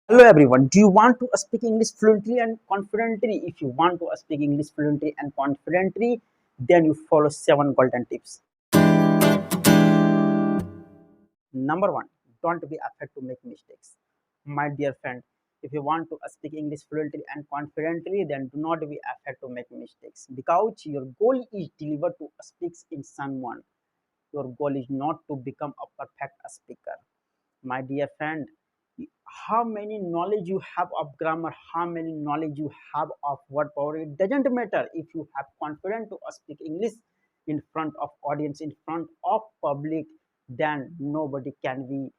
Hello everyone. Do you want to speak English fluently and confidently? If you want to speak English fluently and confidently, then you follow 7 golden tips. Number one, don't be afraid to make mistakes. My dear friend, if you want to speak English fluently and confidently, then do not be afraid to make mistakes because your goal is delivered to speak in someone. Your goal is not to become a perfect speaker. My dear friend, how many knowledge you have of grammar, how many knowledge you have of word power, it doesn't matter. If you have confidence to speak English in front of audience, in front of public, then nobody can be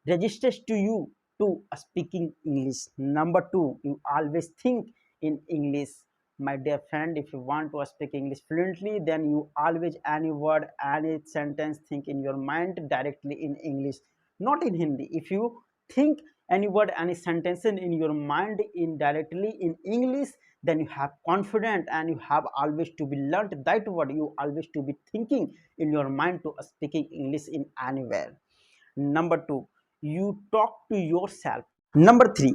registers to you to speaking English. Number two, you always think in English. My dear friend, if you want to speak English fluently, then you always any word, any sentence think in your mind directly in English, not in Hindi. If you think any word, any sentence in your mind indirectly in English, then you have confidence and you have always to be learnt that word. You always to be thinking in your mind to speaking English in anywhere. Number two, you talk to yourself. Number three,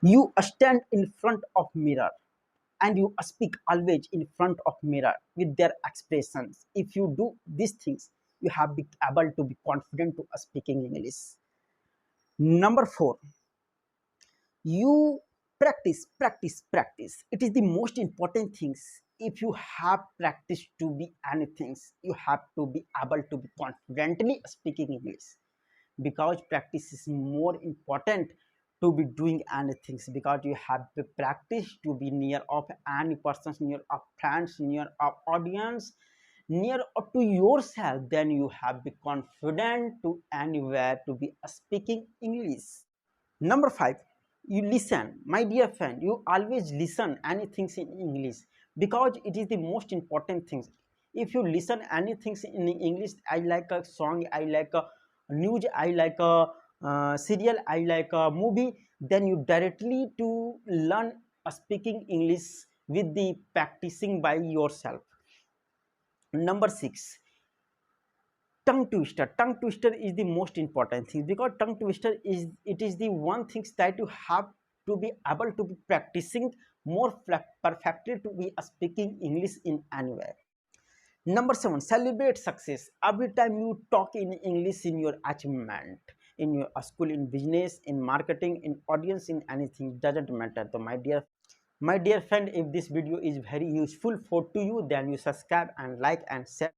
you stand in front of mirror and you speak always in front of mirror with their expressions. If you do these things, you have be able to be confident to speaking English. Number four, you practice. It is the most important things. If you have practice to be anything, you have to be able to be confidently speaking English, because practice is more important to be doing anything, because you have to practice to be near of any persons, near of friends, near of audience, near to yourself, then you have be confident to anywhere to be speaking English. Number five, you listen. My dear friend, you always listen anything in English, because it is the most important thing. If you listen anything in English, I like a song, I like a news, I like a serial, I like a movie, then you directly to learn speaking English with the practicing by yourself. Number six, tongue twister is the most important thing, because tongue twister is it is the one thing that you have to be able to be practicing more perfectly to be speaking English in anywhere. Number seven, celebrate success. Every time you talk in English in your achievement, in your school, in business, in marketing, in audience, in anything, doesn't matter. So my dear friend, if this video is very useful for to you, then you subscribe and like and share.